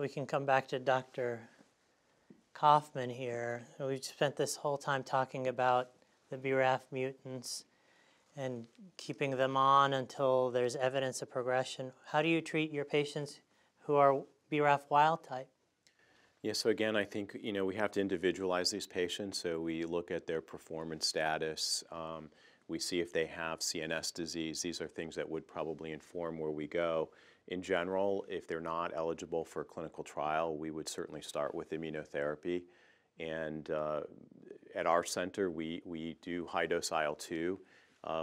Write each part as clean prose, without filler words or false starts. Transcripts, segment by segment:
we can come back to Dr. Kaufman here. We've spent this whole time talking about the bereft mutants and keeping them on until there's evidence of progression. How do you treat your patients who are bereft wild type? Yeah, so again, I think we have to individualize these patients. So we look at their performance status. We see if they have CNS disease. These are things that would probably inform where we go. In general, if they're not eligible for a clinical trial, we would certainly start with immunotherapy. And at our center, we do high-dose IL-2.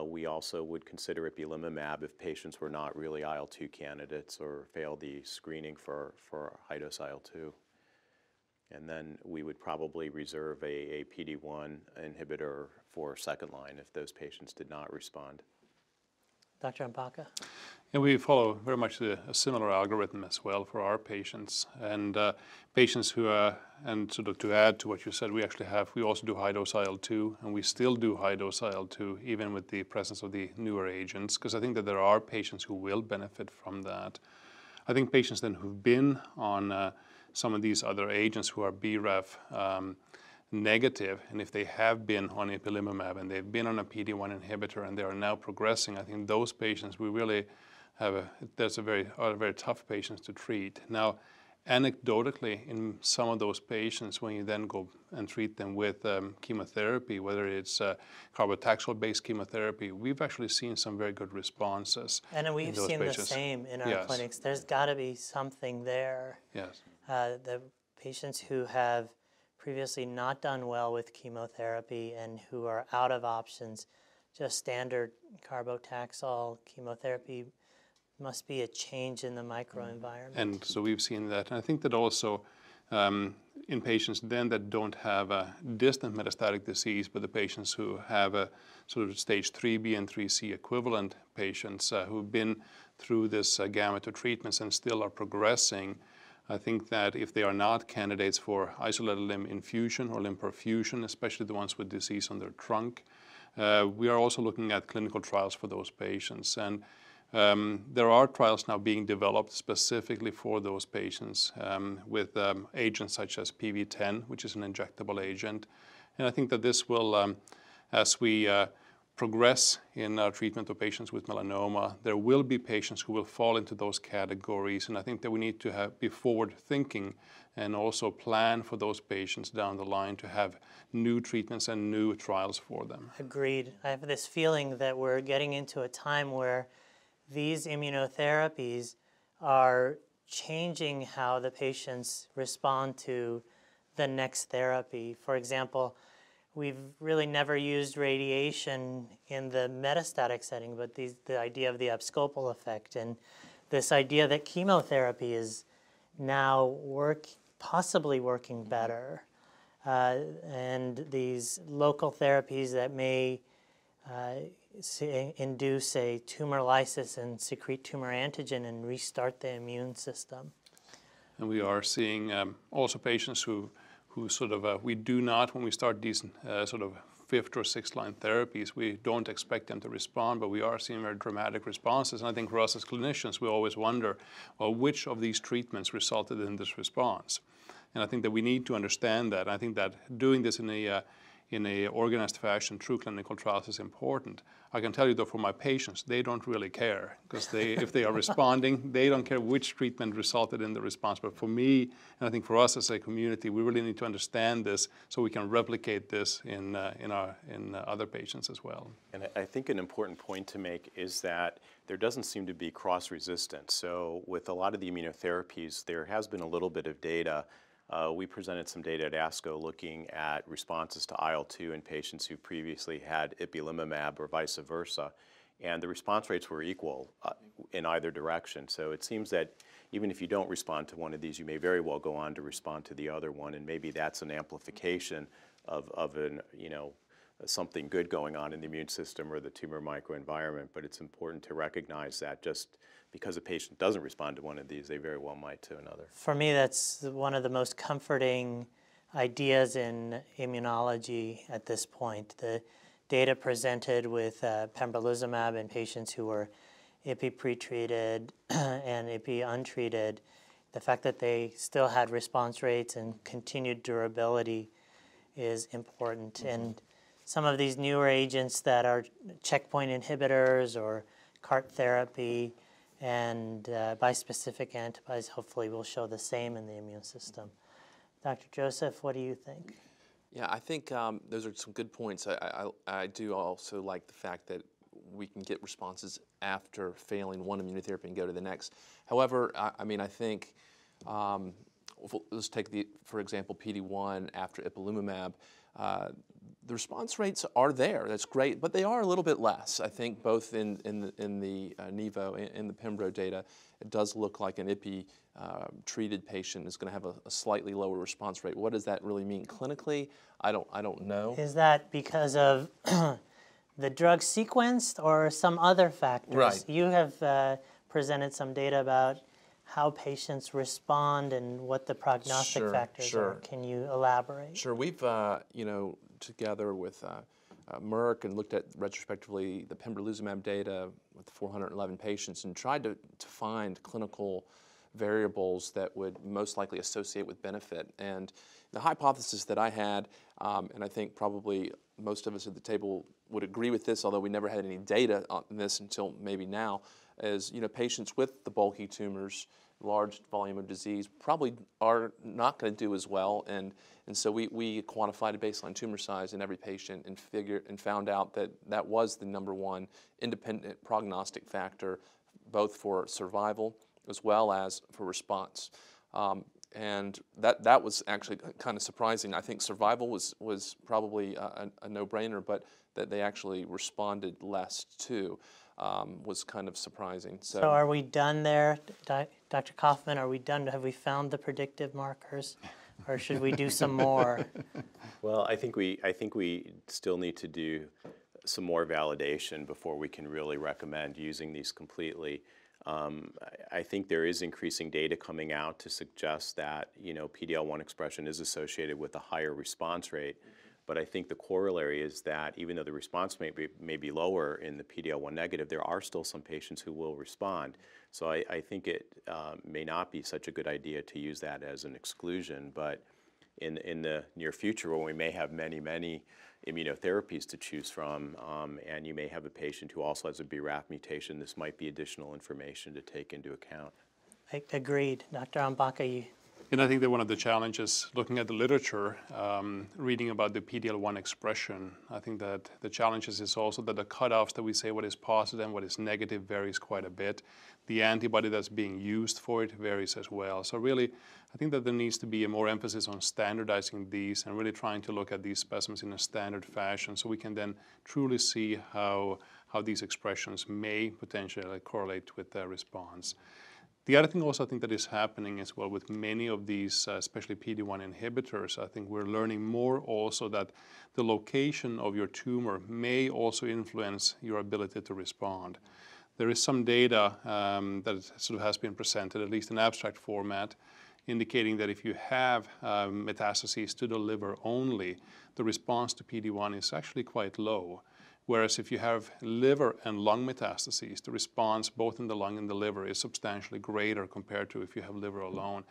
We also would consider ipilimumab if patients were not really IL-2 candidates or failed the screening for high-dose IL-2. And then we would probably reserve a PD-1 inhibitor for second line if those patients did not respond. Dr. Ampaka? And we follow very much a similar algorithm as well for our patients. And patients who are, and sort of to add to what you said, we also do high-dose IL-2, and we still do high-dose IL-2 even with the presence of the newer agents, because I think that there are patients who will benefit from that. I think patients then who've been on some of these other agents who are BRAF negative, and if they have been on ipilimumab and they've been on a PD-1 inhibitor and they are now progressing, I think those patients we really have are very tough patients to treat. Now, anecdotally, in some of those patients, when you then go and treat them with chemotherapy, whether it's carbotaxol-based chemotherapy, we've actually seen some very good responses. And we've seen the same in our clinics. There's got to be something there. Yes. The patients who have previously not done well with chemotherapy and who are out of options, just standard carbotaxol chemotherapy, must be a change in the microenvironment. And so we've seen that. And I think that also in patients then that don't have a distant metastatic disease, but the patients who have a sort of stage 3B and 3C equivalent patients who've been through this gamut of treatments and still are progressing, I think that if they are not candidates for isolated limb infusion or limb perfusion, especially the ones with disease on their trunk, we are also looking at clinical trials for those patients. And there are trials now being developed specifically for those patients with agents such as PV10, which is an injectable agent. And I think that this will, as we progress in our treatment of patients with melanoma, there will be patients who will fall into those categories. And I think that we need to be forward-thinking and also plan for those patients down the line to have new treatments and new trials for them. Agreed. I have this feeling that we're getting into a time where these immunotherapies are changing how the patients respond to the next therapy. For example, we've really never used radiation in the metastatic setting, but the idea of the abscopal effect and this idea that chemotherapy is now possibly working better, and these local therapies that may induce a tumor lysis and secrete tumor antigen and restart the immune system. And we are seeing also patients who sort of, we do not, when we start these sort of 5th or 6th line therapies, we don't expect them to respond, but we are seeing very dramatic responses. And I think for us as clinicians, we always wonder, well, which of these treatments resulted in this response? And I think that we need to understand that. I think that doing this in a organized fashion through clinical trials is important. I can tell you though, for my patients, they don't really care, because if they are responding, they don't care which treatment resulted in the response. But for me, and I think for us as a community, we really need to understand this so we can replicate this in other patients as well. And I think an important point to make is that there doesn't seem to be cross-resistance. So with a lot of the immunotherapies, there has been a little bit of data. We presented some data at ASCO looking at responses to IL-2 in patients who previously had ipilimumab or vice versa, and the response rates were equal in either direction. So it seems that even if you don't respond to one of these, you may very well go on to respond to the other one, and maybe that's an amplification of an, something good going on in the immune system or the tumor microenvironment. But it's important to recognize that just because a patient doesn't respond to one of these, they very well might to another. For me, that's one of the most comforting ideas in immunology at this point. The data presented with pembrolizumab in patients who were IPI pretreated and IPI untreated the fact that they still had response rates and continued durability is important. Mm-hmm. And some of these newer agents that are checkpoint inhibitors or CAR therapy and bispecific antibodies hopefully will show the same in the immune system. Dr. Joseph, what do you think? Yeah, I think those are some good points. I do also like the fact that we can get responses after failing one immunotherapy and go to the next. However, I think, let's take, for example, PD-1 after ipilimumab. The response rates are there. That's great, but they are a little bit less. I think both in the Nivo and the Pembro data, it does look like an IPI treated patient is going to have a slightly lower response rate. What does that really mean clinically? I don't know. Is that because of the drug sequenced or some other factors? Right. You have presented some data about how patients respond and what the prognostic factors are. Can you elaborate? Sure. We've together with Merck and looked at retrospectively the pembrolizumab data with 411 patients and tried to find clinical variables that would most likely associate with benefit. And the hypothesis that I had, and I think probably most of us at the table would agree with this, although we never had any data on this until maybe now, is patients with the bulky tumors, large volume of disease, probably are not going to do as well. And so we quantified a baseline tumor size in every patient and found out that that was the #1 independent prognostic factor, both for survival as well as for response. And that was actually kind of surprising. I think survival was probably a no-brainer, but that they actually responded less to was kind of surprising. So are we done there, Dr. Kaufman? Are we done? Have we found the predictive markers, or should we do some more? Well, I think we still need to do some more validation before we can really recommend using these completely. I think there is increasing data coming out to suggest that PD-L1 expression is associated with a higher response rate. But I think the corollary is that even though the response may be lower in the PD-L1 negative, there are still some patients who will respond. So I think it may not be such a good idea to use that as an exclusion. But in the near future, when we may have many immunotherapies to choose from, and you may have a patient who also has a bereft mutation, this might be additional information to take into account. Agreed. Dr. Ambaka, And I think that one of the challenges, looking at the literature, reading about the PD-L1 expression, I think that the challenges is also that the cutoffs that we say what is positive and what is negative varies quite a bit. The antibody that's being used for it varies as well. So really, I think that there needs to be a more emphasis on standardizing these and really trying to look at these specimens in a standard fashion so we can then truly see how these expressions may potentially correlate with the response. The other thing also I think that is happening as well with many of these, especially PD-1 inhibitors, I think we're learning more also that the location of your tumor may also influence your ability to respond. There is some data that sort of has been presented, at least in abstract format, indicating that if you have metastases to the liver only, the response to PD-1 is actually quite low. Whereas if you have liver and lung metastases, the response both in the lung and the liver is substantially greater compared to if you have liver alone.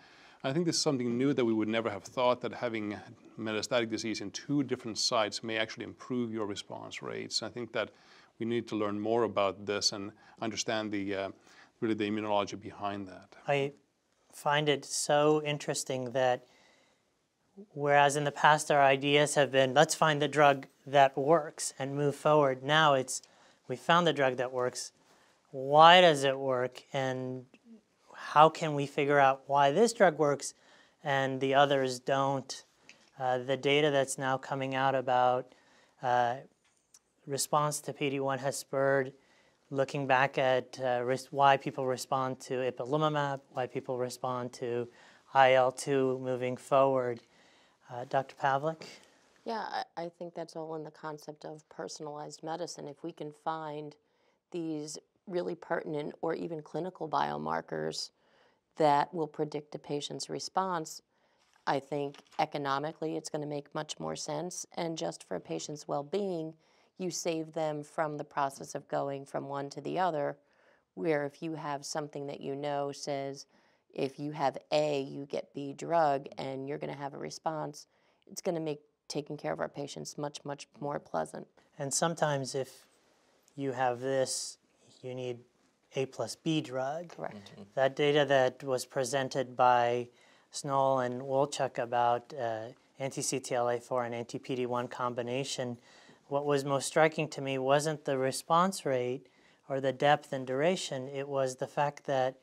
I think this is something new that we would never have thought, that having metastatic disease in 2 different sites may actually improve your response rates. I think that we need to learn more about this and understand really the immunology behind that. I find it so interesting that whereas in the past our ideas have been, let's find the drug that works and move forward. Now it's, we found the drug that works. Why does it work? And how can we figure out why this drug works and the others don't? The data that's now coming out about response to PD-1 has spurred looking back at why people respond to ipilimumab, why people respond to IL-2 moving forward. Dr. Pavlik? Yeah, I think that's all in the concept of personalized medicine. If we can find these really pertinent or even clinical biomarkers that will predict a patient's response, I think economically it's going to make much more sense. And just for a patient's well-being, you save them from the process of going from one to the other, where if you have something that you know says, if you have A, you get B drug, and you're going to have a response, it's going to make taking care of our patients much, much more pleasant. And sometimes if you have this, you need A plus B drug. Correct. That data that was presented by Snoll and Wolchuk about anti-CTLA-4 and anti-PD-1 combination, what was most striking to me wasn't the response rate or the depth and duration, it was the fact that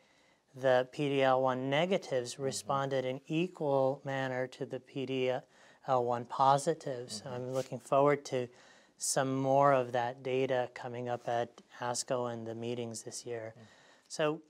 the PD-L1 negatives responded in equal manner to the PD-L1 positives. I'm looking forward to some more of that data coming up at ASCO and the meetings this year. So